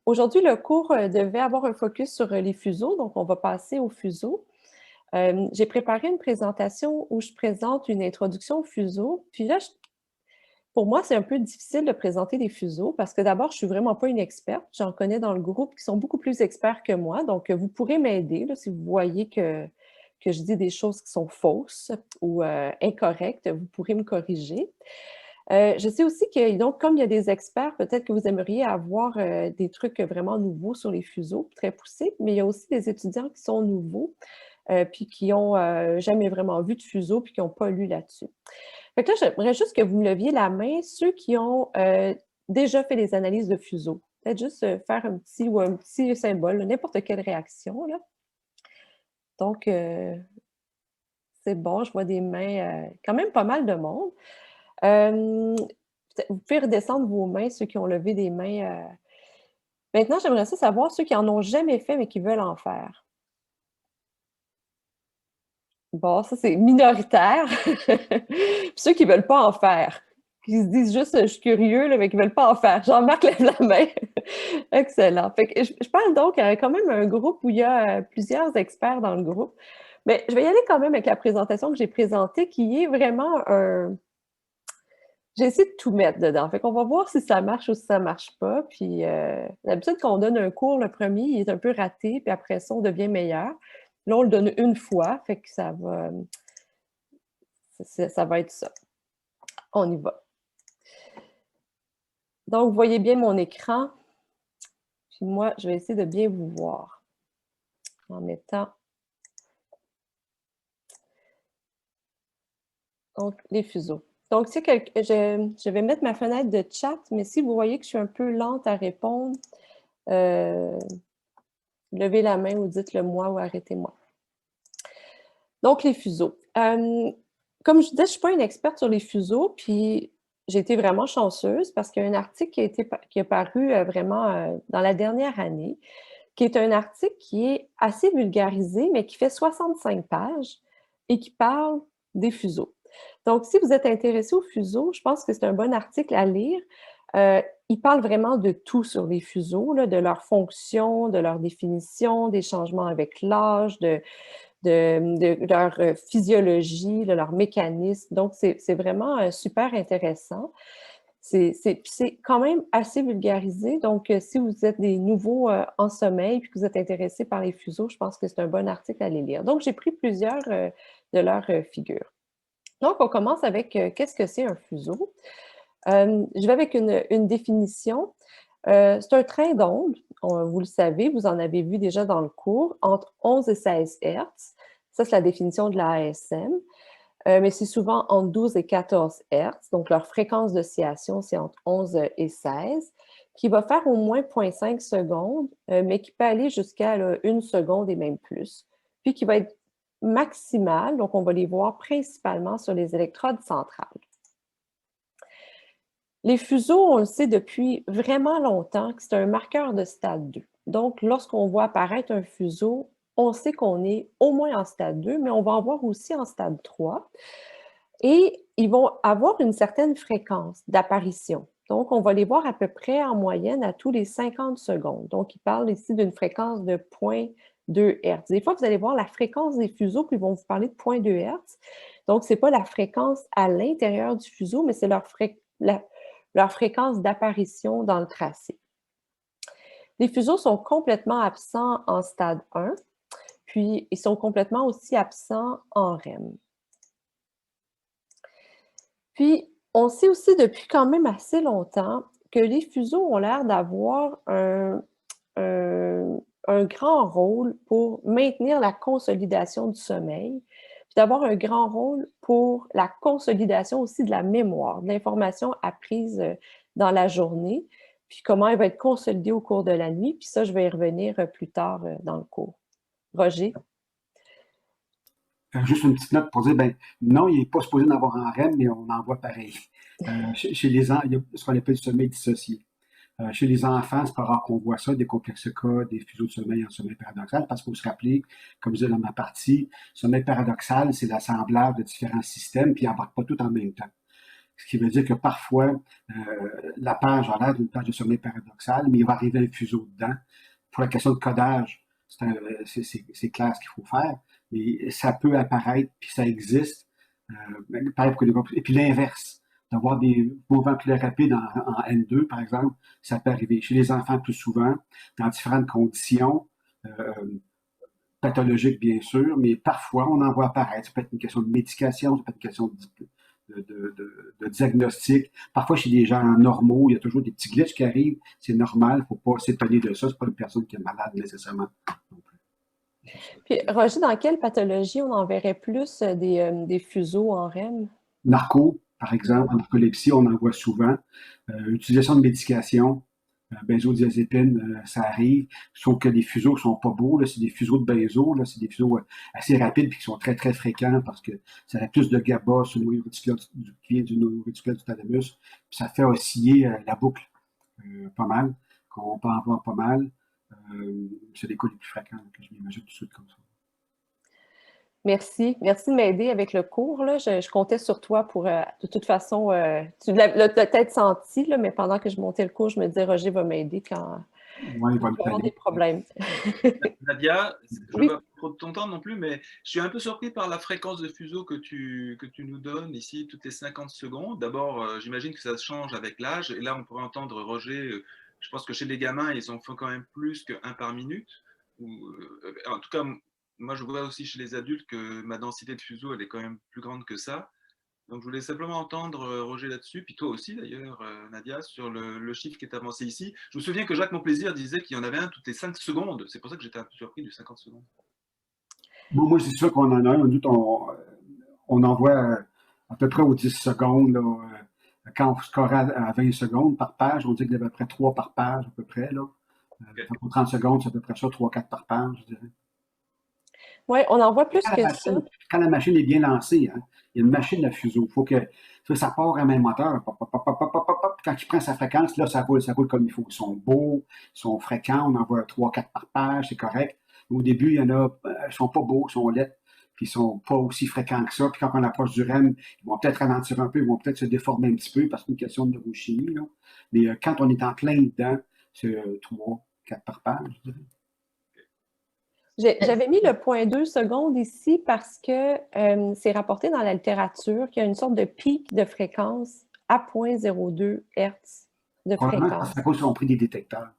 Aujourd'hui, le cours, devait avoir un focus sur, les fuseaux, donc on va passer aux fuseaux. J'ai préparé une présentation où je présente une introduction aux fuseaux. Puis là, pour moi, c'est un peu difficile de présenter des fuseaux parce que d'abord, je suis vraiment pas une experte. J'en connais dans le groupe qui sont beaucoup plus experts que moi. Donc, vous pourrez m'aider là, si vous voyez que je dis des choses qui sont fausses ou, incorrectes, vous pourrez me corriger. Je sais aussi que donc comme il y a des experts, peut-être que vous aimeriez avoir, des trucs vraiment nouveaux sur les fuseaux, très poussés, mais il y a aussi des étudiants qui sont nouveaux, puis qui ont, jamais vraiment vu de fuseau, puis qui n'ont pas lu là-dessus. Fait que là, j'aimerais juste que vous me leviez la main, ceux qui ont, déjà fait des analyses de fuseaux. Peut-être juste, faire un petit symbole, là, n'importe quelle réaction, là. Donc, c'est bon, je vois des mains, quand même pas mal de monde. Peut-être vous pouvez redescendre vos mains, ceux qui ont levé des mains. Maintenant, j'aimerais ça savoir ceux qui en ont jamais fait, mais qui veulent en faire. Bon, ça, c'est minoritaire. Puis ceux qui veulent pas en faire, qui se disent juste: «Je suis curieux, là», mais qui veulent pas en faire. Jean-Marc lève la main. Excellent. Fait que je parle donc à quand même un groupe où il y a, plusieurs experts dans le groupe. Mais je vais y aller quand même avec la présentation que j'ai présentée, qui est vraiment un j'ai essayé de tout mettre dedans. Fait qu'on va voir si ça marche ou si ça marche pas. Puis, d'habitude, quand on donne un cours, le premier il est un peu raté, puis après ça, on devient meilleur. Là, on le donne une fois, fait que ça va être ça. On y va. Donc, vous voyez bien mon écran, puis moi, je vais essayer de bien vous voir en mettant donc les fuseaux. Donc, si quelq je vais mettre ma fenêtre de chat, mais si vous voyez que je suis un peu lente à répondre, heu, levez la main ou dites-le moi ou arrêtez-moi. Donc les fuseaux. Comme je disais, je ne suis pas une experte sur les fuseaux, puis j'ai été vraiment chanceuse parce qu'il y a un article qui est paru, vraiment, dans la dernière année, qui est un article qui est assez vulgarisé, mais qui fait 65 pages et qui parle des fuseaux. Donc si vous êtes intéressé aux fuseaux, je pense que c'est un bon article à lire. Il parle vraiment de tout sur les fuseaux, là, de leur fonction, de leur définition, des changements avec l'âge, de leur, physiologie, de leur mécanisme. Donc c'est vraiment, super intéressant. C'est quand même assez vulgarisé, donc si vous êtes des nouveaux, en sommeil puis que vous êtes intéressés par les fuseaux, je pense que c'est un bon article à aller lire. Donc j'ai pris plusieurs, de leurs, figures. Donc on commence avec, qu'est-ce que c'est un fuseau? Je vais avec une définition. C'est un train d'ondes, vous le savez, vous en avez vu déjà dans le cours, entre 11 et 16 Hertz. Ça, c'est la définition de la ASM. Mais c'est souvent entre 12 et 14 Hertz, donc leur fréquence d'oscillation, c'est entre 11 et 16, qui va faire au moins 0,5 secondes, mais qui peut aller jusqu'à là, 1 seconde et même plus. Puis qui va être maximal, donc on va les voir principalement sur les électrodes centrales. Les fuseaux, on le sait depuis vraiment longtemps que c'est un marqueur de stade 2. Donc, lorsqu'on voit apparaître un fuseau, on sait qu'on est au moins en stade 2, mais on va en voir aussi en stade 3. Et ils vont avoir une certaine fréquence d'apparition. Donc, on va les voir à peu près en moyenne à tous les 50 secondes. Donc, ils parlent ici d'une fréquence de 0,2 Hertz. Des fois, vous allez voir la fréquence des fuseaux, puis ils vont vous parler de 0,2 Hertz. Donc, ce n'est pas la fréquence à l'intérieur du fuseau, mais c'est leur fréquence d'apparition dans le tracé. Les fuseaux sont complètement absents en stade 1, puis ils sont complètement aussi absents en REM. Puis, on sait aussi depuis quand même assez longtemps que les fuseaux ont l'air d'avoir un un grand rôle pour maintenir la consolidation du sommeil, puis d'avoir un grand rôle pour la consolidation aussi de la mémoire, de l'information apprise, dans la journée, puis comment elle va être consolidée au cours de la nuit, puis ça, je vais y revenir, plus tard, dans le cours. Roger? Juste une petite note pour dire, ben non, il n'est pas supposé d'en avoir en REM, mais on en voit pareil. Chez les enfants, il y a ce qu'on appelle le sommeil dissocié. Chez les enfants, c'est pas rare qu'on voit ça, des complexes cas, des fuseaux de sommeil en sommeil paradoxal, parce qu'il faut se rappeler, comme je disais dans ma partie, sommeil paradoxal, c'est l'assemblage de différents systèmes, puis ils n'embarquent pas tout en même temps. Ce qui veut dire que parfois, la page a l'air d'une page de sommeil paradoxale, mais il va arriver un fuseau dedans. Pour la question de codage, c'est clair ce qu'il faut faire, mais ça peut apparaître, puis ça existe. Pareil et puis l'inverse, d'avoir des mouvements plus rapides en N2, par exemple, ça peut arriver chez les enfants plus souvent, dans différentes conditions. Pathologiques, bien sûr, mais parfois, on en voit apparaître. Ça peut être une question de médication, ça peut être une question de diagnostic. Parfois, chez des gens normaux, il y a toujours des petits glitches qui arrivent. C'est normal, il ne faut pas s'étonner de ça. Ce n'est pas une personne qui est malade nécessairement. Puis, Roger, dans quelle pathologie on en verrait plus des fuseaux en REM? Narco, par exemple, en narcolepsie, on en voit souvent. Utilisation de médication, benzodiazépine, ça arrive. Sauf que les fuseaux sont pas beaux. C'est des fuseaux de benzo. C'est des fuseaux assez rapides et qui sont très, très fréquents parce que ça a plus de GABA sur le noyau réticulaire du thalamus. Puis ça fait osciller la boucle pas mal, qu'on peut en voir pas mal. C'est les cas les plus fréquents que je m'imagine tout de suite comme ça. Merci. Merci de m'aider avec le cours. Là. Je comptais sur toi pour, de toute façon, tu l'as peut-être senti, là, mais pendant que je montais le cours, je me disais, Roger va m'aider quand il va avoir des problèmes. Nadia, je ne Oui. veux pas trop de ton temps non plus, mais je suis un peu surpris par la fréquence de fuseau que tu nous donnes ici, toutes les 50 secondes. D'abord, j'imagine que ça change avec l'âge. Et là, on pourrait entendre Roger, je pense que chez les gamins, ils en font quand même plus qu'un par minute. En tout cas, moi, je vois aussi chez les adultes que ma densité de fuseau, elle est quand même plus grande que ça. Donc, je voulais simplement entendre Roger là-dessus, puis toi aussi d'ailleurs, Nadia, sur le chiffre qui est avancé ici. Je me souviens que Jacques Monplaisir disait qu'il y en avait un toutes les 5 secondes. C'est pour ça que j'étais un peu surpris du 50 secondes. Bon, moi, c'est sûr qu'on en a un. On en voit à peu près aux 10 secondes. Là, quand on score à 20 secondes par page, on dit qu'il y avait à peu près 3 par page, à peu près. Là. Okay. Pour 30 secondes, c'est à peu près ça, 3-4 par page, je dirais. Oui, on en voit plus que ça. Quand la machine est bien lancée, hein, il y a une machine à fuseau. Il faut que ça part à même moteur. Quand il prend sa fréquence, là, ça roule comme il faut. Ils sont beaux, ils sont fréquents. On en voit 3-4 par page, c'est correct. Au début, il y en a, ils sont pas beaux, ils sont laids, puis ils sont pas aussi fréquents que ça. Puis quand on approche du REM, ils vont peut-être ralentir un peu, ils vont peut-être se déformer un petit peu parce que c'est une question de neurochimie. Là. Mais quand on est en plein dedans, c'est 3-4 par page, je dirais. J'avais mis le 0.2 secondes ici parce que c'est rapporté dans la littérature qu'il y a une sorte de pic de fréquence à 0.02 Hz de fréquence. C'est à cause qu'ils ont pris des détecteurs.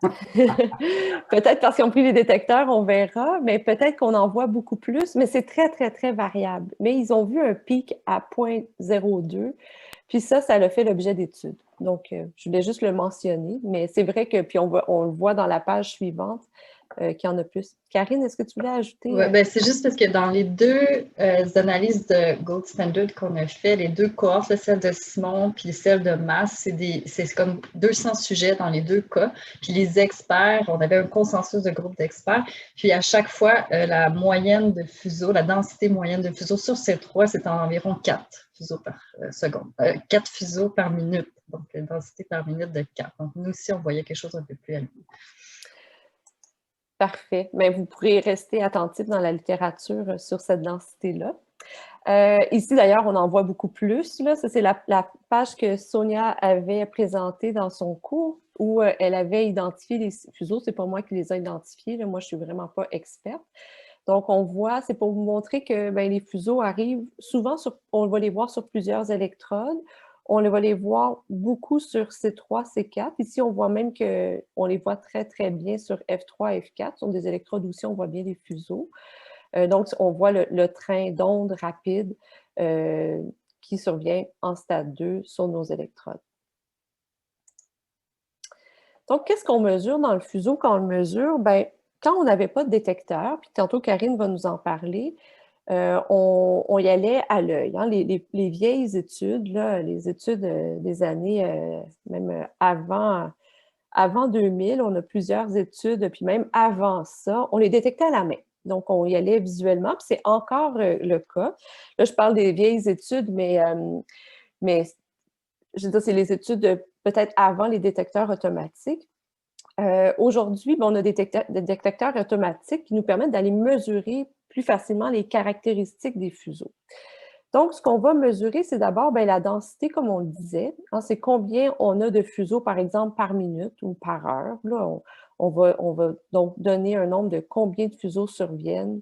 Peut-être parce qu'ils ont pris les détecteurs, on verra, mais peut-être qu'on en voit beaucoup plus, mais c'est très, très, très variable. Mais ils ont vu un pic à 0.02, puis ça a fait l'objet d'études. Donc, je voulais juste le mentionner, mais c'est vrai que, puis on le voit dans la page suivante, qu'il y en a plus. Karine, est-ce que tu voulais ajouter? Oui, ben c'est juste parce que dans les deux analyses de Gold Standard qu'on a fait, les deux cohortes, celle de Simon puis celle de Mass, c'est comme 200 sujets dans les deux cas. Puis les experts, on avait un consensus de groupe d'experts. Puis à chaque fois, la moyenne de fuseaux, la densité moyenne de fuseaux sur ces trois, c'est environ 4 fuseaux par seconde. 4 fuseaux par minute. Donc, une densité par minute de 4. Donc, nous aussi, on voyait quelque chose un peu plus élevé. Parfait. Mais vous pourrez rester attentif dans la littérature sur cette densité-là. Ici, d'ailleurs, on en voit beaucoup plus. Là. Ça, c'est la page que Sonia avait présentée dans son cours où elle avait identifié les fuseaux. C'est pas moi qui les ai identifiés. Là. Moi, je suis vraiment pas experte. Donc, on voit, c'est pour vous montrer que les fuseaux arrivent souvent, on va les voir sur plusieurs électrodes. On va les voir beaucoup sur C3, C4. Ici, on voit même qu'on les voit très, très bien sur F3, F4. Ce sont des électrodes où aussi on voit bien les fuseaux. Donc, on voit le train d'ondes rapide qui survient en stade 2 sur nos électrodes. Donc, qu'est-ce qu'on mesure dans le fuseau quand on le mesure? Quand on n'avait pas de détecteur, puis tantôt Karine va nous en parler, on y allait à l'œil. Hein. Les vieilles études, là, les études des années même avant 2000, on a plusieurs études, puis même avant ça, on les détectait à la main. Donc, on y allait visuellement, puis c'est encore le cas. Là, je parle des vieilles études, mais je veux dire, c'est les études peut-être avant les détecteurs automatiques. Aujourd'hui, on a des détecteurs automatiques qui nous permettent d'aller mesurer plus facilement les caractéristiques des fuseaux. Donc, ce qu'on va mesurer, c'est d'abord la densité, comme on le disait. Hein, c'est combien on a de fuseaux, par exemple, par minute ou par heure. Là, on va donc donner un nombre de combien de fuseaux surviennent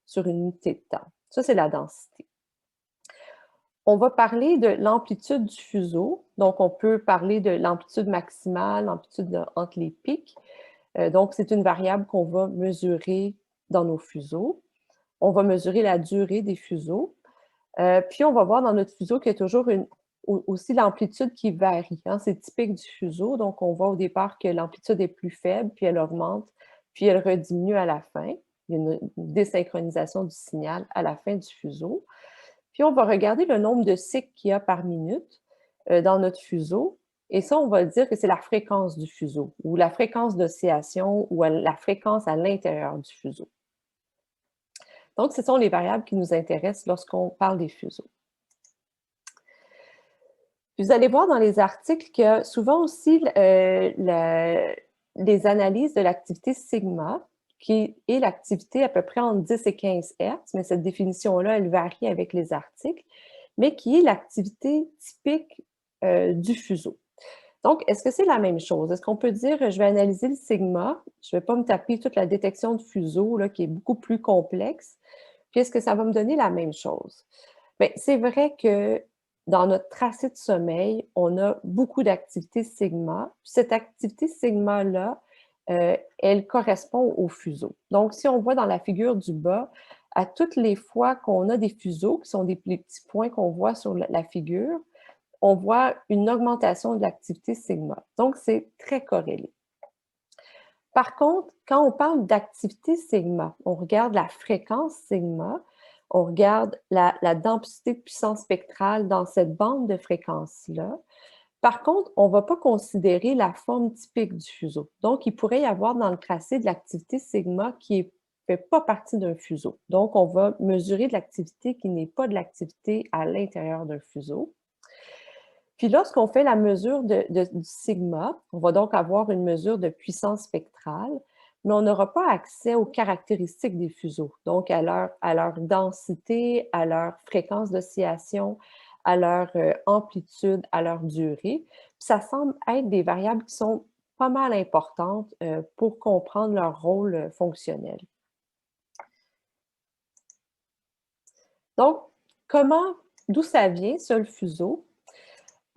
sur une unité de temps. Ça, c'est la densité. On va parler de l'amplitude du fuseau. Donc, on peut parler de l'amplitude maximale, l'amplitude entre les pics. Donc, c'est une variable qu'on va mesurer dans nos fuseaux. On va mesurer la durée des fuseaux. Puis, on va voir dans notre fuseau qu'il y a toujours aussi l'amplitude qui varie. Hein, c'est typique du fuseau. Donc, on voit au départ que l'amplitude est plus faible, puis elle augmente, puis elle rediminue à la fin. Il y a une désynchronisation du signal à la fin du fuseau. Puis, on va regarder le nombre de cycles qu'il y a par minute dans notre fuseau. Et ça, on va dire que c'est la fréquence du fuseau, ou la fréquence d'oscillation, ou la fréquence à l'intérieur du fuseau. Donc, ce sont les variables qui nous intéressent lorsqu'on parle des fuseaux. Vous allez voir dans les articles qu'il y a souvent aussi les analyses de l'activité sigma, qui est l'activité à peu près entre 10 et 15 Hz, mais cette définition-là, elle varie avec les articles, mais qui est l'activité typique du fuseau. Donc, est-ce que c'est la même chose? Est-ce qu'on peut dire, je vais analyser le sigma, je ne vais pas me taper toute la détection de fuseau, là, qui est beaucoup plus complexe, puis est-ce que ça va me donner la même chose? Bien, c'est vrai que dans notre tracé de sommeil, on a beaucoup d'activité sigma. Cette activité sigma-là, elle correspond au fuseau. Donc, si on voit dans la figure du bas, à toutes les fois qu'on a des fuseaux, qui sont les petits points qu'on voit sur la figure, on voit une augmentation de l'activité sigma. Donc, c'est très corrélé. Par contre, quand on parle d'activité sigma, on regarde la fréquence sigma, on regarde la densité de puissance spectrale dans cette bande de fréquences-là. Par contre, on ne va pas considérer la forme typique du fuseau. Donc, il pourrait y avoir dans le tracé de l'activité sigma qui ne fait pas partie d'un fuseau. Donc, on va mesurer de l'activité qui n'est pas de l'activité à l'intérieur d'un fuseau. Puis lorsqu'on fait la mesure du sigma, on va donc avoir une mesure de puissance spectrale, mais on n'aura pas accès aux caractéristiques des fuseaux, donc à leur densité, à leur fréquence d'oscillation, à leur amplitude, à leur durée. Puis ça semble être des variables qui sont pas mal importantes pour comprendre leur rôle fonctionnel. Donc, d'où ça vient, ça, le fuseau?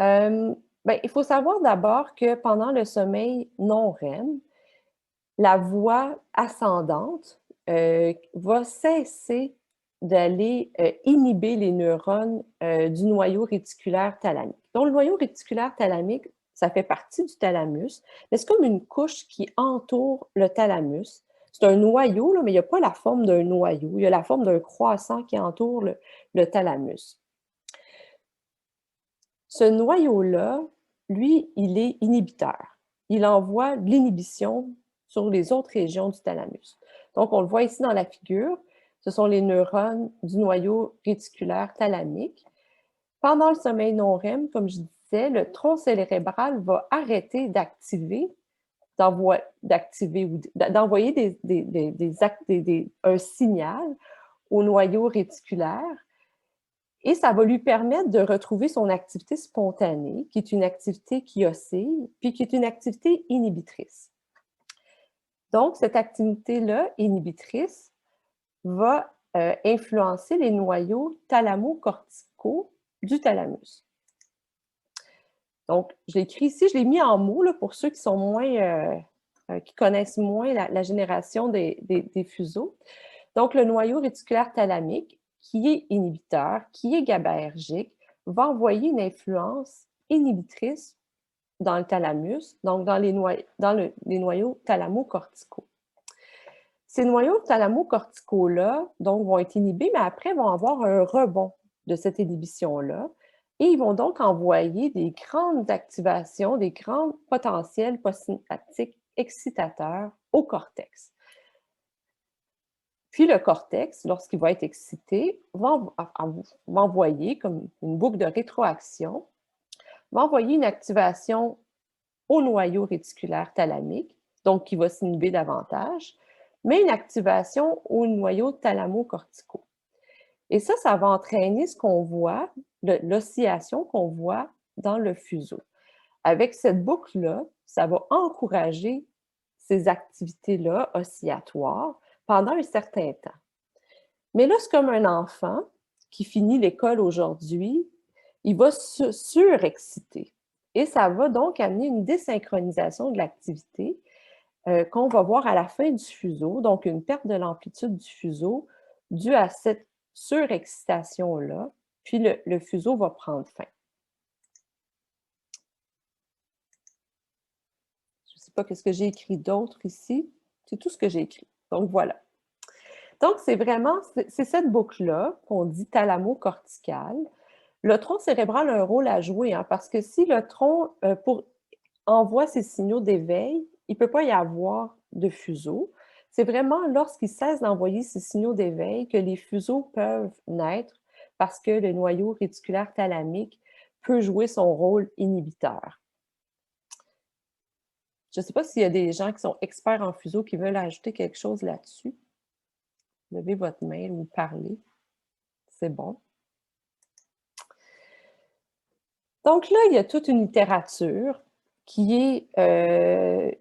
Il faut savoir d'abord que pendant le sommeil non REM, la voie ascendante va cesser d'aller inhiber les neurones du noyau réticulaire thalamique. Donc, le noyau réticulaire thalamique, ça fait partie du thalamus, mais c'est comme une couche qui entoure le thalamus. C'est un noyau, là, mais il n'y a pas la forme d'un noyau. Il y a la forme d'un croissant qui entoure le thalamus. Ce noyau-là, lui, il est inhibiteur. Il envoie de l'inhibition sur les autres régions du thalamus. Donc, on le voit ici dans la figure. Ce sont les neurones du noyau réticulaire thalamique. Pendant le sommeil non REM, comme je disais, le tronc cérébral va arrêter d'envoyer un signal au noyau réticulaire. Et ça va lui permettre de retrouver son activité spontanée, qui est une activité qui oscille, puis qui est une activité inhibitrice. Donc, cette activité-là, inhibitrice, va influencer les noyaux thalamo-corticaux du thalamus. Donc, je l'ai écrit ici, je l'ai mis en mots là, pour ceux qui sont moins, qui connaissent moins la génération des fuseaux. Donc, le noyau réticulaire thalamique, qui est inhibiteur, qui est GABAergique, va envoyer une influence inhibitrice dans le thalamus, donc dans les noyaux thalamo-corticaux. Ces noyaux thalamo-corticaux-là vont être inhibés, mais après vont avoir un rebond de cette inhibition-là, et ils vont donc envoyer des grandes activations, des grands potentiels postsynaptiques excitateurs au cortex. Puis le cortex, lorsqu'il va être excité, va envoyer, comme une boucle de rétroaction, va envoyer une activation au noyau réticulaire thalamique, donc qui va s'inhiber davantage, mais une activation au noyau thalamo-corticaux. Et ça va entraîner ce qu'on voit, l'oscillation qu'on voit dans le fuseau. Avec cette boucle-là, ça va encourager ces activités-là oscillatoires pendant un certain temps. Mais là, c'est comme un enfant qui finit l'école aujourd'hui, il va se surexciter. Et ça va donc amener une désynchronisation de l'activité qu'on va voir à la fin du fuseau, donc une perte de l'amplitude du fuseau due à cette surexcitation-là, puis le fuseau va prendre fin. Je ne sais pas qu'est-ce que j'ai écrit d'autre ici. C'est tout ce que j'ai écrit. Donc, voilà. Donc, c'est cette boucle-là qu'on dit thalamo-corticale. Le tronc cérébral a un rôle à jouer, hein, parce que si le tronc envoie ses signaux d'éveil, il ne peut pas y avoir de fuseau. C'est vraiment lorsqu'il cesse d'envoyer ces signaux d'éveil que les fuseaux peuvent naître parce que le noyau réticulaire thalamique peut jouer son rôle inhibiteur. Je ne sais pas s'il y a des gens qui sont experts en fuseau qui veulent ajouter quelque chose là-dessus. Levez votre main ou parlez. C'est bon. Donc là, il y a toute une littérature qui a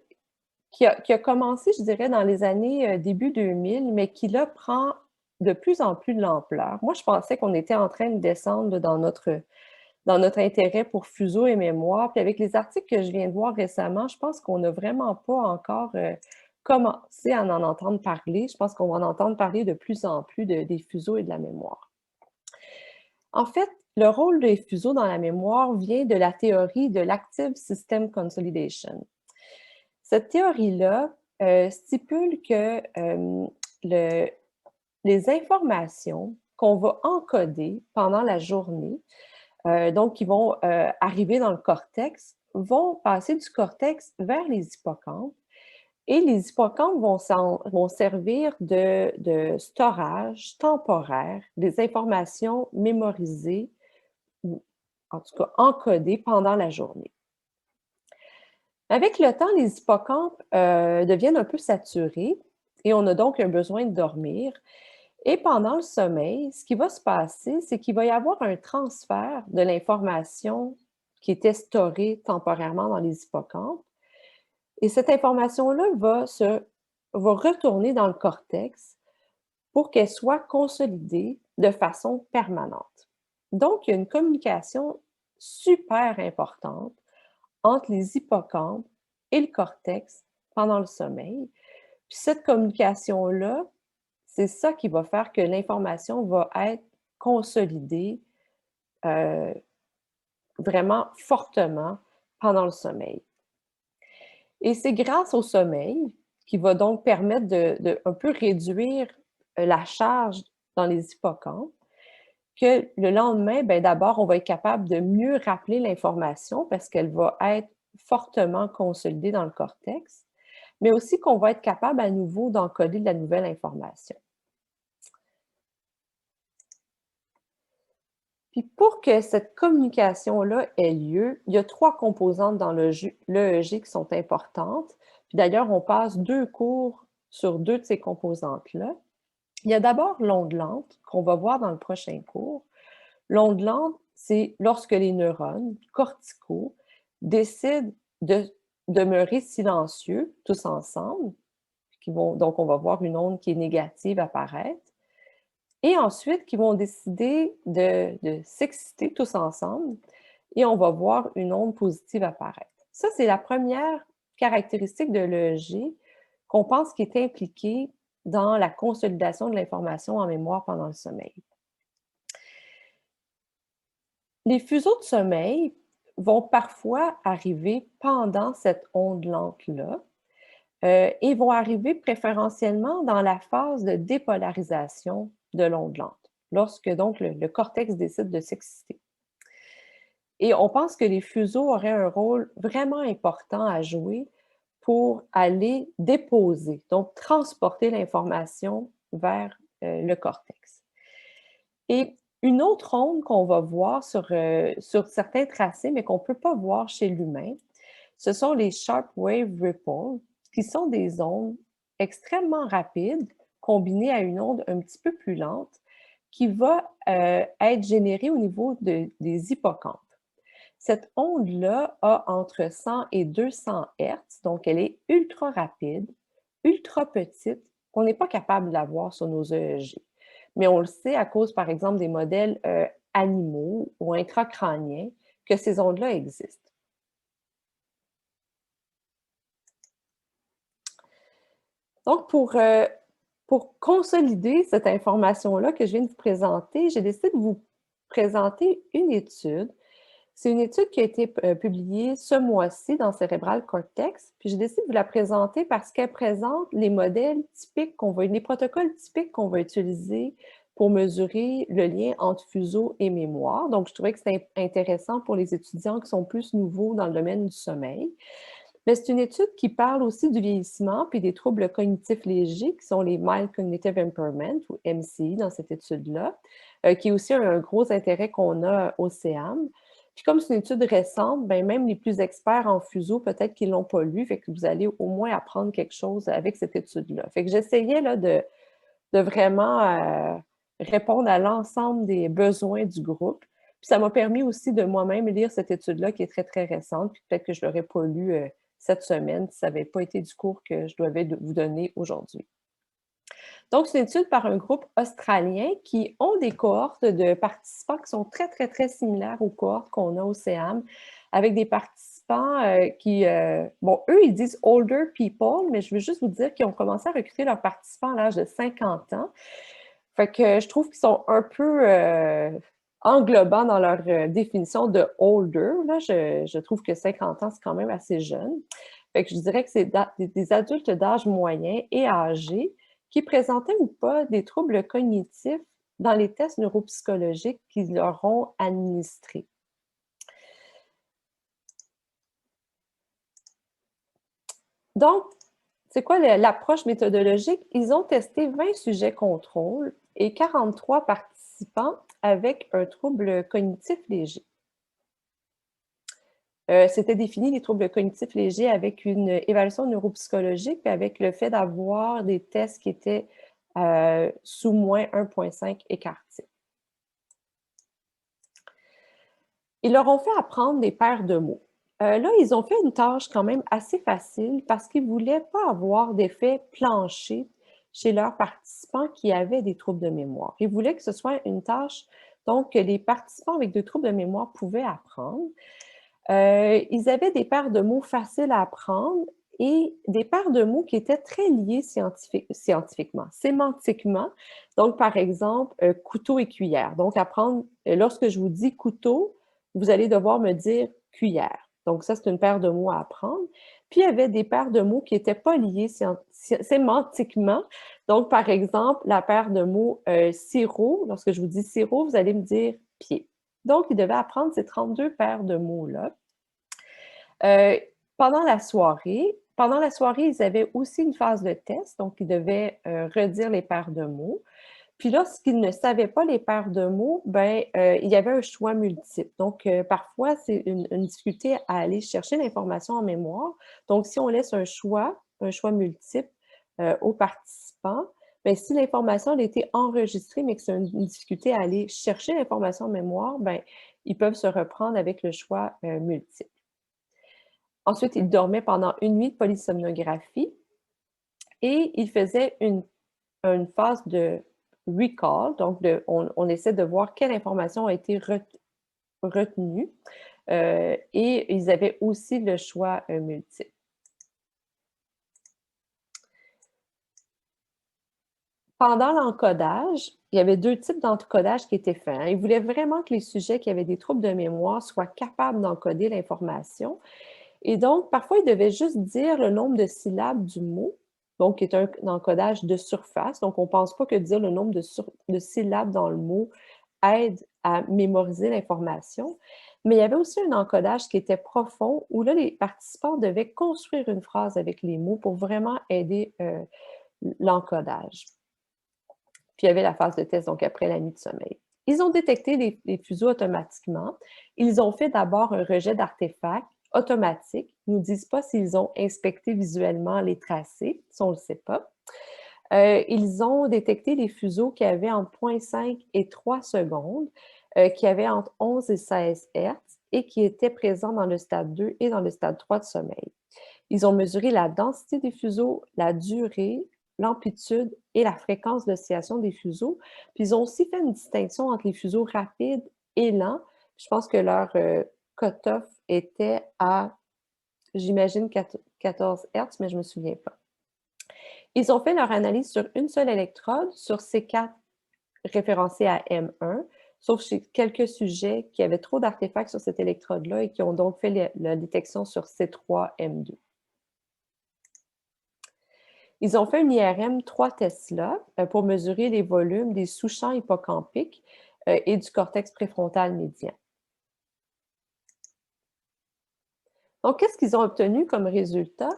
commencé, je dirais, dans les années début 2000, mais qui là prend de plus en plus de l'ampleur. Moi, je pensais qu'on était en train de descendre dans notre intérêt pour fuseau et mémoire. Puis avec les articles que je viens de voir récemment, je pense qu'on n'a vraiment pas encore commencé à en entendre parler. Je pense qu'on va en entendre parler de plus en plus des fuseaux et de la mémoire. En fait, le rôle des fuseaux dans la mémoire vient de la théorie de l'Active System Consolidation. Cette théorie-là stipule que les informations qu'on va encoder pendant la journée, donc qui vont arriver dans le cortex, vont passer du cortex vers les hippocampes. Et les hippocampes vont servir de storage temporaire des informations mémorisées ou en tout cas encodées pendant la journée. Avec le temps, les hippocampes deviennent un peu saturés et on a donc un besoin de dormir. Et pendant le sommeil, ce qui va se passer, c'est qu'il va y avoir un transfert de l'information qui était storée temporairement dans les hippocampes. Et cette information-là va retourner dans le cortex pour qu'elle soit consolidée de façon permanente. Donc, il y a une communication super importante entre les hippocampes et le cortex pendant le sommeil. Puis cette communication-là, c'est ça qui va faire que l'information va être consolidée vraiment fortement pendant le sommeil. Et c'est grâce au sommeil qui va donc permettre de un peu réduire la charge dans les hippocampes, que le lendemain, d'abord, on va être capable de mieux rappeler l'information parce qu'elle va être fortement consolidée dans le cortex, mais aussi qu'on va être capable à nouveau d'encoder de la nouvelle information. Puis pour que cette communication-là ait lieu, il y a 3 composantes dans l'EEG qui sont importantes. Puis d'ailleurs, on passe 2 cours sur 2 de ces composantes-là. Il y a d'abord l'onde lente, qu'on va voir dans le prochain cours. L'onde lente, c'est lorsque les neurones corticaux décident de demeurer silencieux tous ensemble. Donc, on va voir une onde qui est négative apparaître. Et ensuite, qui vont décider de s'exciter tous ensemble et on va voir une onde positive apparaître. Ça, c'est la première caractéristique de l'EEG qu'on pense qui est impliquée dans la consolidation de l'information en mémoire pendant le sommeil. Les fuseaux de sommeil vont parfois arriver pendant cette onde lente-là et vont arriver préférentiellement dans la phase de dépolarisation de l'onde lente, lorsque donc le cortex décide de s'exciter. Et on pense que les fuseaux auraient un rôle vraiment important à jouer pour aller déposer, donc transporter l'information vers le cortex. Et une autre onde qu'on va voir sur certains tracés, mais qu'on ne peut pas voir chez l'humain, ce sont les Sharp Wave Ripples, qui sont des ondes extrêmement rapides, combinées à une onde un petit peu plus lente, qui va être générée au niveau des hippocampes. Cette onde-là a entre 100 et 200 Hz, donc elle est ultra rapide, ultra petite. On n'est pas capable de la voir sur nos EEG. Mais on le sait à cause, par exemple, des modèles animaux ou intracrâniens que ces ondes-là existent. Donc, pour consolider cette information-là que je viens de vous présenter, j'ai décidé de vous présenter une étude. C'est une étude qui a été publiée ce mois-ci dans Cerebral Cortex, puis j'ai décidé de vous la présenter parce qu'elle présente les modèles typiques les protocoles typiques qu'on va utiliser pour mesurer le lien entre fuseau et mémoire. Donc, je trouvais que c'était intéressant pour les étudiants qui sont plus nouveaux dans le domaine du sommeil. Mais c'est une étude qui parle aussi du vieillissement puis des troubles cognitifs légers, qui sont les Mild Cognitive Impairment, ou MCI, dans cette étude-là, qui est aussi un gros intérêt qu'on a au CEAM. Puis comme c'est une étude récente, bien, même les plus experts en fuseau, peut-être qu'ils ne l'ont pas lu, fait que vous allez au moins apprendre quelque chose avec cette étude-là. Fait que j'essayais là, de vraiment répondre à l'ensemble des besoins du groupe. Puis ça m'a permis aussi de moi-même lire cette étude-là qui est très, très récente, puis peut-être que je ne l'aurais pas lue cette semaine si ça n'avait pas été du cours que je devais vous donner aujourd'hui. Donc, c'est une étude par un groupe australien qui ont des cohortes de participants qui sont très, très, très similaires aux cohortes qu'on a au CEAM, avec des participants bon, eux, ils disent « older people », mais je veux juste vous dire qu'ils ont commencé à recruter leurs participants à l'âge de 50 ans. Fait que je trouve qu'ils sont un peu englobants dans leur définition de « older ». Là, je trouve que 50 ans, c'est quand même assez jeune. Fait que je dirais que c'est des adultes d'âge moyen et âgés qui présentaient ou pas des troubles cognitifs dans les tests neuropsychologiques qu'ils leur ont administrés. Donc, c'est quoi l'approche méthodologique? Ils ont testé 20 sujets contrôles et 43 participants avec un trouble cognitif léger. C'était défini les troubles cognitifs légers avec une évaluation neuropsychologique et avec le fait d'avoir des tests qui étaient sous moins 1,5 écart type. Ils leur ont fait apprendre des paires de mots. Là, ils ont fait une tâche quand même assez facile parce qu'ils ne voulaient pas avoir d'effet plancher chez leurs participants qui avaient des troubles de mémoire. Ils voulaient que ce soit une tâche donc, que les participants avec des troubles de mémoire pouvaient apprendre. Ils avaient des paires de mots faciles à apprendre et des paires de mots qui étaient très liées scientifiquement, sémantiquement. Donc, par exemple, couteau et cuillère. Donc, apprendre, lorsque je vous dis couteau, vous allez devoir me dire cuillère. Donc, ça, c'est une paire de mots à apprendre. Puis, il y avait des paires de mots qui n'étaient pas liées sémantiquement. Donc, par exemple, la paire de mots sirop. Lorsque je vous dis sirop, vous allez me dire pied. Donc, ils devaient apprendre ces 32 paires de mots-là. Pendant la soirée, ils avaient aussi une phase de test, donc ils devaient redire les paires de mots. Puis lorsqu'ils ne savaient pas les paires de mots, ben, il y avait un choix multiple. Donc, parfois, c'est une difficulté à aller chercher l'information en mémoire. Donc, si on laisse un choix multiple aux participants, bien, si l'information a été enregistrée, mais que c'est une difficulté à aller chercher l'information en mémoire, bien, ils peuvent se reprendre avec le choix multiple. Ensuite, ils dormaient pendant une nuit de polysomnographie et ils faisaient une phase de recall, donc on essaie de voir quelle information a été retenue et ils avaient aussi le choix multiple. Pendant l'encodage, il y avait 2 types d'encodage qui étaient faits. Ils voulaient vraiment que les sujets qui avaient des troubles de mémoire soient capables d'encoder l'information. Et donc, parfois, ils devaient juste dire le nombre de syllabes du mot, donc qui est un encodage de surface. Donc, on ne pense pas que dire le nombre de syllabes dans le mot aide à mémoriser l'information. Mais il y avait aussi un encodage qui était profond, où là, les participants devaient construire une phrase avec les mots pour vraiment aider l'encodage. Puis, il y avait la phase de test, donc après la nuit de sommeil. Ils ont détecté les fuseaux automatiquement. Ils ont fait d'abord un rejet d'artefacts automatique. Ils ne nous disent pas s'ils ont inspecté visuellement les tracés, ça on ne le sait pas. Ils ont détecté les fuseaux qui avaient entre 0,5 et 3 secondes, qui avaient entre 11 et 16 Hz et qui étaient présents dans le stade 2 et dans le stade 3 de sommeil. Ils ont mesuré la densité des fuseaux, la durée, l'amplitude et la fréquence d'oscillation des fuseaux. Puis ils ont aussi fait une distinction entre les fuseaux rapides et lents. Je pense que leur cutoff était à, j'imagine, 14 Hz, mais je ne me souviens pas. Ils ont fait leur analyse sur une seule électrode, sur C4 référencé à M1, sauf chez quelques sujets qui avaient trop d'artefacts sur cette électrode-là et qui ont donc fait la détection sur C3, M2. Ils ont fait une IRM 3 Tesla pour mesurer les volumes des sous-champs hippocampiques et du cortex préfrontal médian. Donc, qu'est-ce qu'ils ont obtenu comme résultat?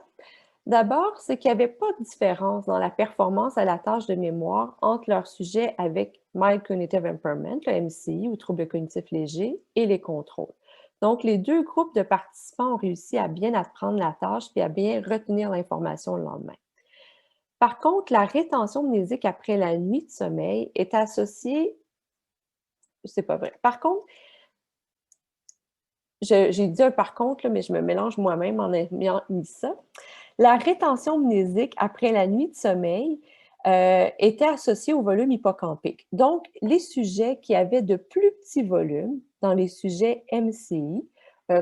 D'abord, c'est qu'il n'y avait pas de différence dans la performance à la tâche de mémoire entre leurs sujets avec Mild Cognitive Impairment, le MCI, ou troubles cognitifs légers, et les contrôles. Donc, les deux groupes de participants ont réussi à bien apprendre la tâche et à bien retenir l'information le lendemain. Par contre, la rétention mnésique après la nuit de sommeil est associée... C'est pas vrai. Par contre, j'ai dit un par contre, là, mais je me mélange moi-même en ayant mis ça. La rétention mnésique après la nuit de sommeil était associée au volume hippocampique. Donc, les sujets qui avaient de plus petits volumes, dans les sujets MCI,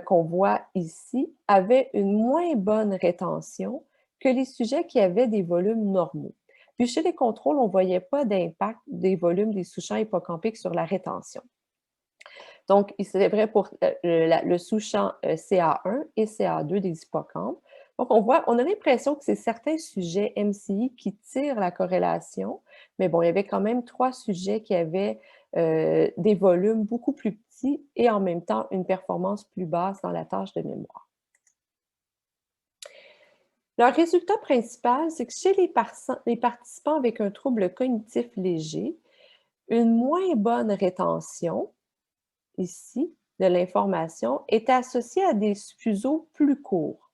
qu'on voit ici, avaient une moins bonne rétention que les sujets qui avaient des volumes normaux. Puis chez les contrôles, on ne voyait pas d'impact des volumes des sous-champs hippocampiques sur la rétention. Donc, c'est vrai pour le sous-champ CA1 et CA2 des hippocampes. Donc, on a l'impression que c'est certains sujets MCI qui tirent la corrélation, mais bon, il y avait quand même 3 sujets qui avaient des volumes beaucoup plus petits et en même temps une performance plus basse dans la tâche de mémoire. Le résultat principal, c'est que chez les participants avec un trouble cognitif léger, une moins bonne rétention, ici, de l'information, est associée à des fuseaux plus courts.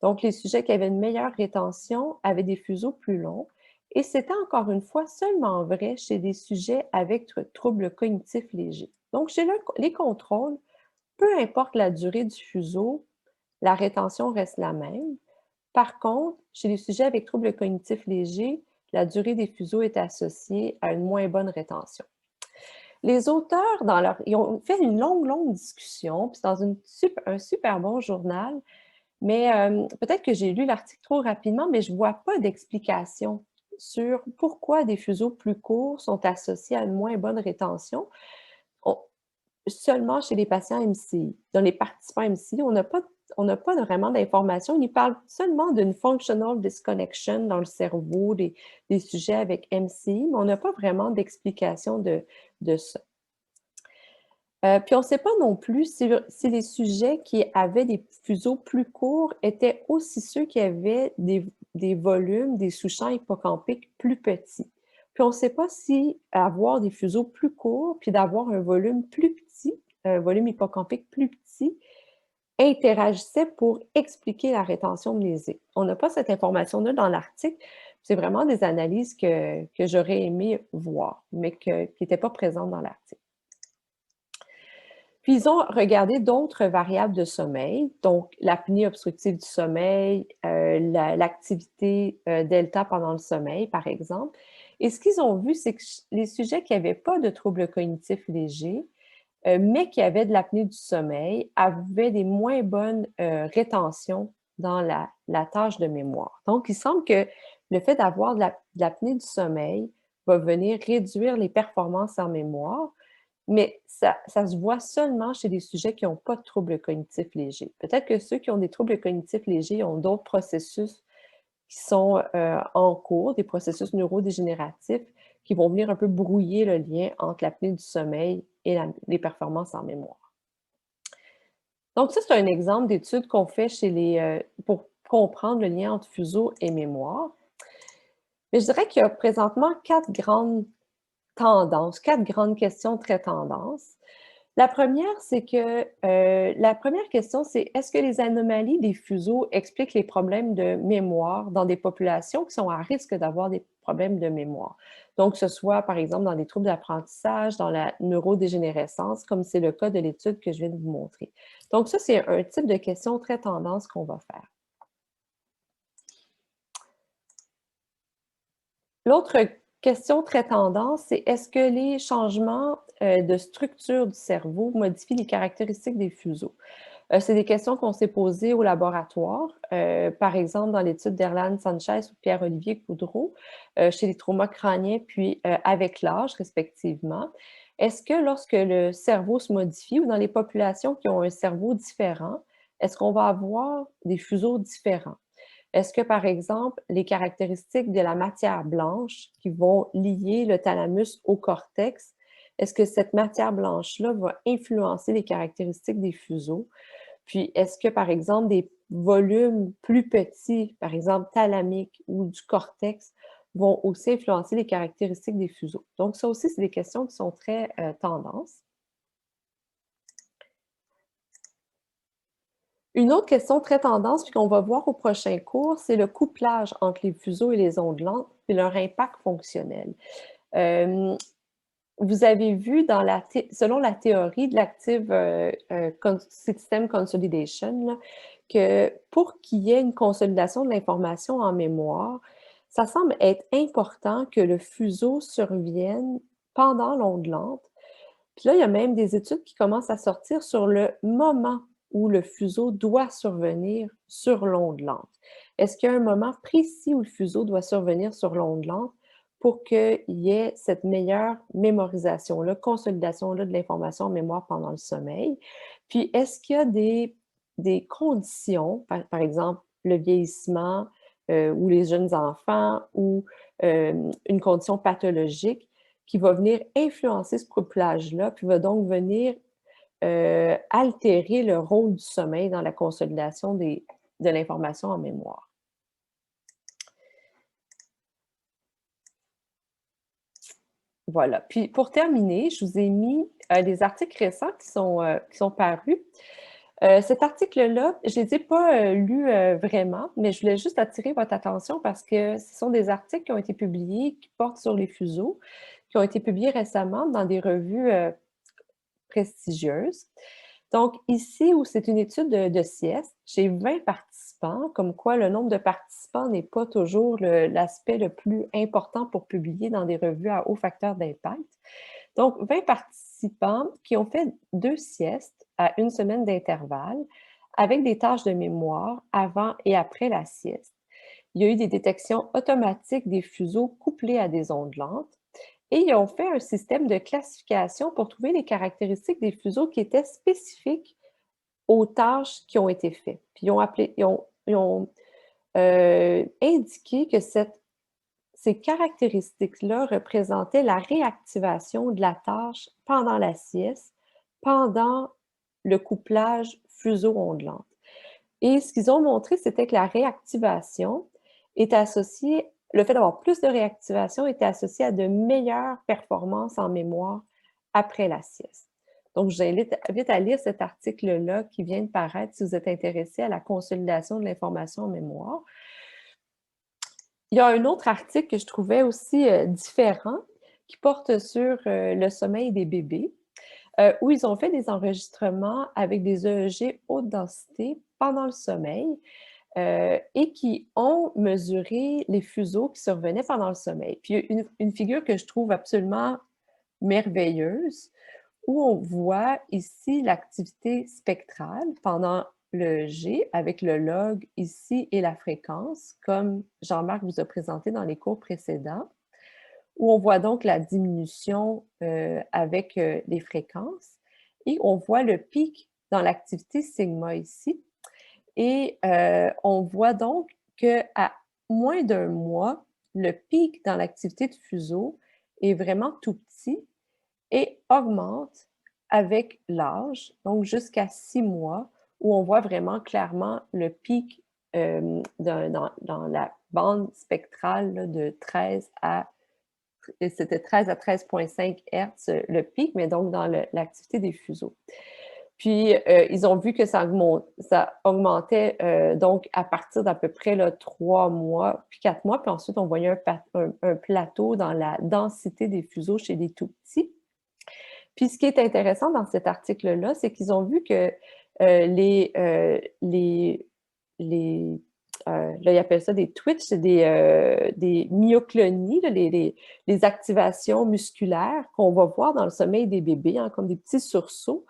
Donc, les sujets qui avaient une meilleure rétention avaient des fuseaux plus longs, et c'était encore une fois seulement vrai chez des sujets avec troubles cognitifs légers. Donc, chez les contrôles, peu importe la durée du fuseau, la rétention reste la même. Par contre, chez les sujets avec troubles cognitifs légers, la durée des fuseaux est associée à une moins bonne rétention. Les auteurs, ils ont fait une longue discussion, puis dans un super bon journal, mais peut-être que j'ai lu l'article trop rapidement, mais je ne vois pas d'explication sur pourquoi des fuseaux plus courts sont associés à une moins bonne rétention. Seulement chez les patients MCI. Dans les participants MCI, on n'a pas vraiment d'informations. Ils parlent seulement d'une functional disconnection dans le cerveau des sujets avec MCI, mais on n'a pas vraiment d'explication de ça. Puis on ne sait pas non plus si les sujets qui avaient des fuseaux plus courts étaient aussi ceux qui avaient des volumes, des sous-champs hippocampiques plus petits. Puis on ne sait pas si avoir des fuseaux plus courts puis d'avoir un volume plus petit, un volume hippocampique plus petit, interagissait pour expliquer la rétention mnésique. On n'a pas cette information-là dans l'article. C'est vraiment des analyses que j'aurais aimé voir, mais qui n'étaient pas présentes dans l'article. Puis, ils ont regardé d'autres variables de sommeil, donc l'apnée obstructive du sommeil, l'activité delta pendant le sommeil, par exemple. Et ce qu'ils ont vu, c'est que les sujets qui n'avaient pas de troubles cognitifs légers, mais qui avaient de l'apnée du sommeil, avaient des moins bonnes rétentions dans la tâche de mémoire. Donc, il semble que le fait d'avoir de l'apnée du sommeil va venir réduire les performances en mémoire, mais ça se voit seulement chez les sujets qui n'ont pas de troubles cognitifs légers. Peut-être que ceux qui ont des troubles cognitifs légers ont d'autres processus qui sont en cours, des processus neurodégénératifs qui vont venir un peu brouiller le lien entre l'apnée du sommeil et les performances en mémoire. Donc ça, c'est un exemple d'étude qu'on fait pour comprendre le lien entre fuseau et mémoire. Mais je dirais qu'il y a présentement 4 grandes tendances, 4 grandes questions très tendances. La première, c'est que la première question, c'est est-ce que les anomalies des fuseaux expliquent les problèmes de mémoire dans des populations qui sont à risque d'avoir des problèmes de mémoire? Donc, que ce soit, par exemple, dans des troubles d'apprentissage, dans la neurodégénérescence, comme c'est le cas de l'étude que je viens de vous montrer. Donc, ça, c'est un type de question très tendance qu'on va faire. L'autre question très tendance, c'est est-ce que les changements de structure du cerveau modifient les caractéristiques des fuseaux? C'est des questions qu'on s'est posées au laboratoire, par exemple dans l'étude d'Erlan Sanchez ou Pierre-Olivier Coudreau, chez les traumas crâniens, puis avec l'âge respectivement. Est-ce que lorsque le cerveau se modifie ou dans les populations qui ont un cerveau différent, est-ce qu'on va avoir des fuseaux différents? Est-ce que, par exemple, les caractéristiques de la matière blanche qui vont lier le thalamus au cortex, est-ce que cette matière blanche-là va influencer les caractéristiques des fuseaux? Puis, est-ce que, par exemple, des volumes plus petits, par exemple thalamiques ou du cortex, vont aussi influencer les caractéristiques des fuseaux? Donc, ça aussi, c'est des questions qui sont très tendances. Une autre question très tendance, puis qu'on va voir au prochain cours, c'est le couplage entre les fuseaux et les ondes lentes, et leur impact fonctionnel. Vous avez vu selon la théorie de l'active system consolidation, là, que pour qu'il y ait une consolidation de l'information en mémoire, ça semble être important que le fuseau survienne pendant l'onde lente. Puis là, il y a même des études qui commencent à sortir sur le moment où le fuseau doit survenir sur l'onde lente. Est-ce qu'il y a un moment précis où le fuseau doit survenir sur l'onde lente pour qu'il y ait cette meilleure mémorisation-là, consolidation-là de l'information en mémoire pendant le sommeil? Puis, est-ce qu'il y a des conditions, par exemple le vieillissement ou les jeunes enfants ou une condition pathologique qui va venir influencer ce couplage-là, puis va donc venir altérer le rôle du sommeil dans la consolidation de l'information en mémoire. Voilà. Puis pour terminer, je vous ai mis des articles récents qui sont parus. Cet article-là, je ne les ai pas lus vraiment, mais je voulais juste attirer votre attention parce que ce sont des articles qui ont été publiés, qui portent sur les fuseaux, qui ont été publiés récemment dans des revues prestigieuses. Donc, ici, où c'est une étude de sieste, j'ai 20 participants, comme quoi le nombre de participants n'est pas toujours l'aspect le plus important pour publier dans des revues à haut facteur d'impact. Donc, 20 participants qui ont fait 2 siestes à 1 semaine d'intervalle avec des tâches de mémoire avant et après la sieste. Il y a eu des détections automatiques des fuseaux couplés à des ondes lentes. Et ils ont fait un système de classification pour trouver les caractéristiques des fuseaux qui étaient spécifiques aux tâches qui ont été faites. Puis ils ont indiqué que ces caractéristiques-là représentaient la réactivation de la tâche pendant la sieste, pendant le couplage fuseau-ondes lentes. Et ce qu'ils ont montré, c'était que la réactivation est associée le fait d'avoir plus de réactivation était associé à de meilleures performances en mémoire après la sieste. Donc, je vous invite à lire cet article-là qui vient de paraître si vous êtes intéressé à la consolidation de l'information en mémoire. Il y a un autre article que je trouvais aussi différent qui porte sur le sommeil des bébés, où ils ont fait des enregistrements avec des EEG haute densité pendant le sommeil. Et qui ont mesuré les fuseaux qui survenaient pendant le sommeil. Puis une figure que je trouve absolument merveilleuse, où on voit ici l'activité spectrale pendant le G, avec le log ici et la fréquence, comme Jean-Marc vous a présenté dans les cours précédents, où on voit donc la diminution avec les fréquences, et on voit le pic dans l'activité sigma ici. Et on voit donc qu'à moins d'1 mois, le pic dans l'activité de fuseau est vraiment tout petit et augmente avec l'âge, donc jusqu'à 6 mois, où on voit vraiment clairement le pic dans la bande spectrale là, de 13 à c'était 13 à 13,5 Hz le pic, mais donc dans l'activité des fuseaux. Puis, ils ont vu que ça augmentait donc à partir d'à peu près là, 3 mois, puis 4 mois, puis ensuite on voyait un plateau dans la densité des fuseaux chez les tout-petits. Puis ce qui est intéressant dans cet article-là, c'est qu'ils ont vu que là, ils appellent ça des twitch, c'est des myoclonies, là, les activations musculaires qu'on va voir dans le sommeil des bébés, hein, comme des petits sursauts.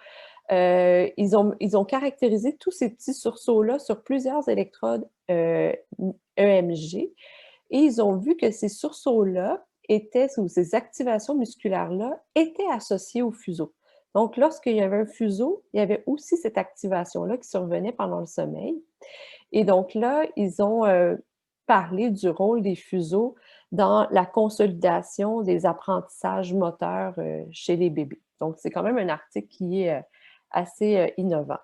Ils ont caractérisé tous ces petits sursauts-là sur plusieurs électrodes EMG et ils ont vu que ces sursauts-là ou ces activations musculaires-là étaient associées au fuseau. Donc, lorsqu'il y avait un fuseau, il y avait aussi cette activation-là qui survenait pendant le sommeil. Et donc là, ils ont parlé du rôle des fuseaux dans la consolidation des apprentissages moteurs chez les bébés. Donc, c'est quand même un article qui est assez innovant.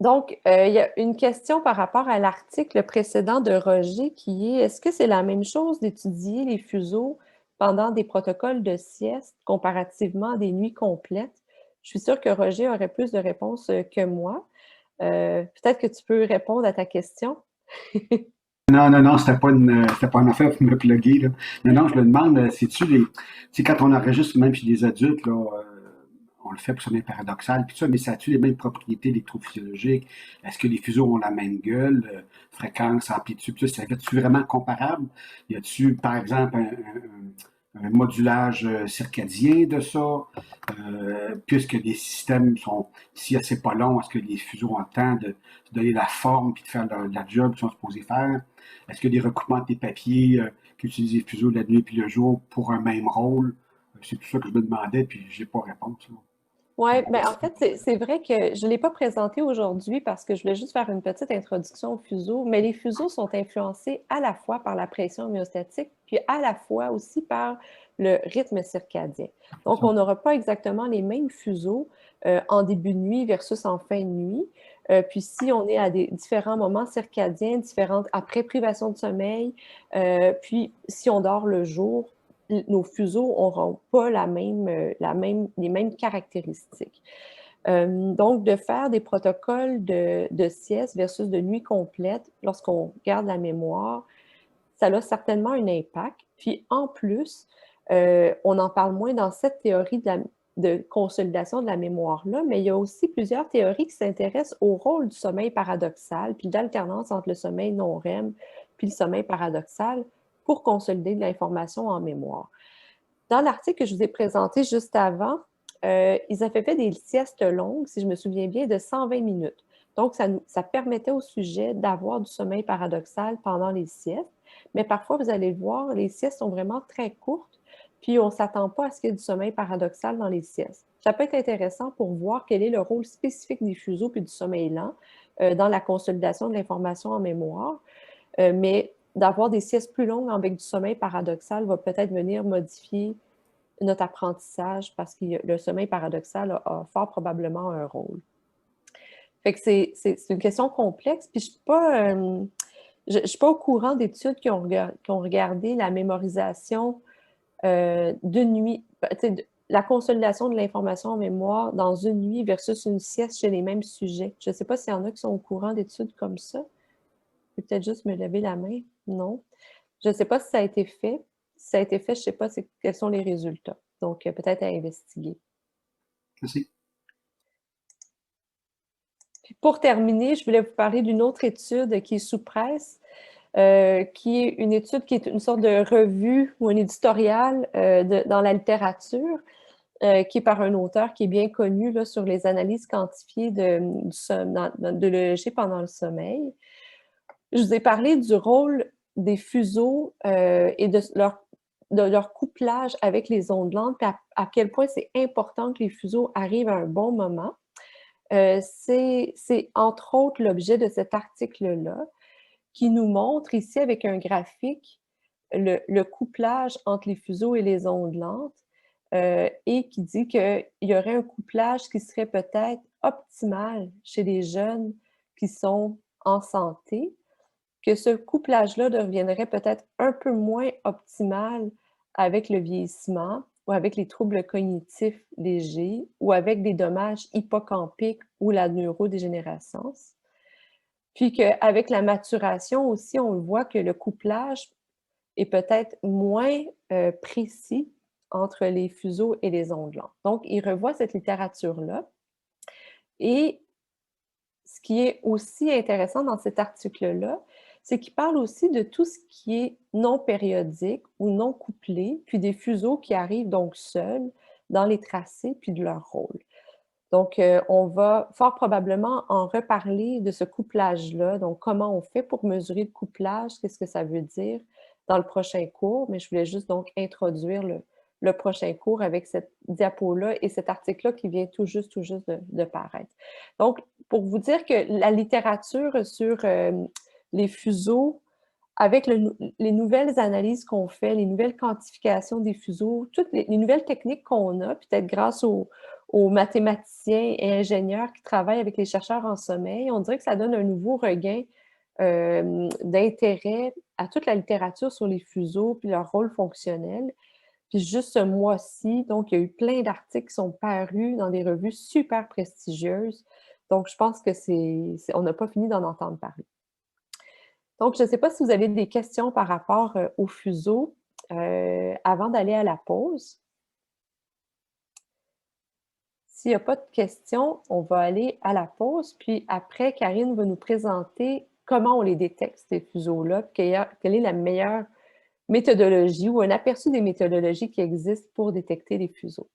Donc, il y a une question par rapport à l'article précédent de Roger qui est: est-ce que c'est la même chose d'étudier les fuseaux pendant des protocoles de sieste comparativement à des nuits complètes? Je suis sûre que Roger aurait plus de réponses que moi. Peut-être que tu peux répondre à ta question. Non, c'était pas une affaire pour me plugger, là. Non, je le demande, c'est quand on enregistre même chez des adultes, là, on le fait pour sommeil paradoxal, puis ça, mais ça a-tu les mêmes propriétés électrophysiologiques? Est-ce que les fuseaux ont la même gueule, fréquence, amplitude, tout ça? Ça fait-tu vraiment comparable? Y a-tu, par exemple, un modulage circadien de ça? Puisque les systèmes sont si assez pas longs, est-ce que les fuseaux ont le temps de se donner la forme puis de faire la job qu'ils sont supposés faire? Est-ce que des recoupements des papiers qui utilisent les fuseaux la nuit puis le jour pour un même rôle? C'est tout ça que je me demandais, puis j'ai pas réponse. Oui, bien en fait, c'est vrai que je ne l'ai pas présenté aujourd'hui parce que je voulais juste faire une petite introduction aux fuseaux, mais les fuseaux sont influencés à la fois par la pression homéostatique, puis à la fois aussi par le rythme circadien. Donc, on n'aura pas exactement les mêmes fuseaux en début de nuit versus en fin de nuit. Puis si on est à des différents moments circadiens, différentes après privation de sommeil, puis si on dort le jour, nos fuseaux n'auront pas les mêmes caractéristiques. Donc, de faire des protocoles de sieste versus de nuit complète, lorsqu'on garde la mémoire, ça a certainement un impact. Puis en plus, on en parle moins dans cette théorie de consolidation de la mémoire-là, mais il y a aussi plusieurs théories qui s'intéressent au rôle du sommeil paradoxal, puis d'alternance entre le sommeil non-REM puis le sommeil paradoxal pour consolider de l'information en mémoire. Dans l'article que je vous ai présenté juste avant, ils avaient fait des siestes longues, si je me souviens bien, de 120 minutes. Donc, ça permettait au sujet d'avoir du sommeil paradoxal pendant les siestes. Mais parfois, vous allez le voir, les siestes sont vraiment très courtes, puis on ne s'attend pas à ce qu'il y ait du sommeil paradoxal dans les siestes. Ça peut être intéressant pour voir quel est le rôle spécifique des fuseaux puis du sommeil lent dans la consolidation de l'information en mémoire. Mais d'avoir des siestes plus longues avec du sommeil paradoxal va peut-être venir modifier notre apprentissage parce que le sommeil paradoxal a fort probablement un rôle. Fait que c'est une question complexe, puis je ne suis pas au courant d'études qui ont regardé la mémorisation d'une nuit, la consolidation de l'information en mémoire dans une nuit versus une sieste chez les mêmes sujets. Je ne sais pas s'il y en a qui sont au courant d'études comme ça. Je peux peut-être juste me lever la main. Non. Je ne sais pas si ça a été fait. Si ça a été fait, je ne sais pas quels sont les résultats. Donc, peut-être à investiguer. Merci. Puis pour terminer, je voulais vous parler d'une autre étude qui est sous presse, qui est une étude qui est une sorte de revue ou un éditorial dans la littérature, qui est par un auteur qui est bien connu là, sur les analyses quantifiées de l'EEG pendant le sommeil. Je vous ai parlé du rôle des fuseaux et de leur couplage avec les ondes lentes, puis à quel point c'est important que les fuseaux arrivent à un bon moment. C'est entre autres l'objet de cet article-là qui nous montre ici avec un graphique le couplage entre les fuseaux et les ondes lentes et qui dit qu'il y aurait un couplage qui serait peut-être optimal chez les jeunes qui sont en santé. que ce couplage-là deviendrait peut-être un peu moins optimal avec le vieillissement ou avec les troubles cognitifs légers ou avec des dommages hippocampiques ou la neurodégénérescence. Puis qu'avec la maturation aussi, on voit que le couplage est peut-être moins précis entre les fuseaux et les ondes lentes. Donc, il revoit cette littérature-là. Et ce qui est aussi intéressant dans cet article-là, c'est qu'il parle aussi de tout ce qui est non périodique ou non couplé, puis des fuseaux qui arrivent donc seuls dans les tracés, puis de leur rôle. Donc, on va fort probablement en reparler de ce couplage-là, donc comment on fait pour mesurer le couplage, qu'est-ce que ça veut dire dans le prochain cours, mais je voulais juste donc introduire le prochain cours avec cette diapo-là et cet article-là qui vient tout juste de paraître. Donc, pour vous dire que la littérature sur les fuseaux, avec les nouvelles analyses qu'on fait, les nouvelles quantifications des fuseaux, toutes les nouvelles techniques qu'on a, peut-être grâce aux mathématiciens et ingénieurs qui travaillent avec les chercheurs en sommeil, on dirait que ça donne un nouveau regain d'intérêt à toute la littérature sur les fuseaux puis leur rôle fonctionnel. Puis juste ce mois-ci, donc il y a eu plein d'articles qui sont parus dans des revues super prestigieuses. Donc je pense que on n'a pas fini d'en entendre parler. Donc je ne sais pas si vous avez des questions par rapport aux fuseaux avant d'aller à la pause. S'il n'y a pas de questions, on va aller à la pause, puis après, Karine va nous présenter comment on les détecte, ces fuseaux-là, quelle est la meilleure méthodologie ou un aperçu des méthodologies qui existent pour détecter les fuseaux.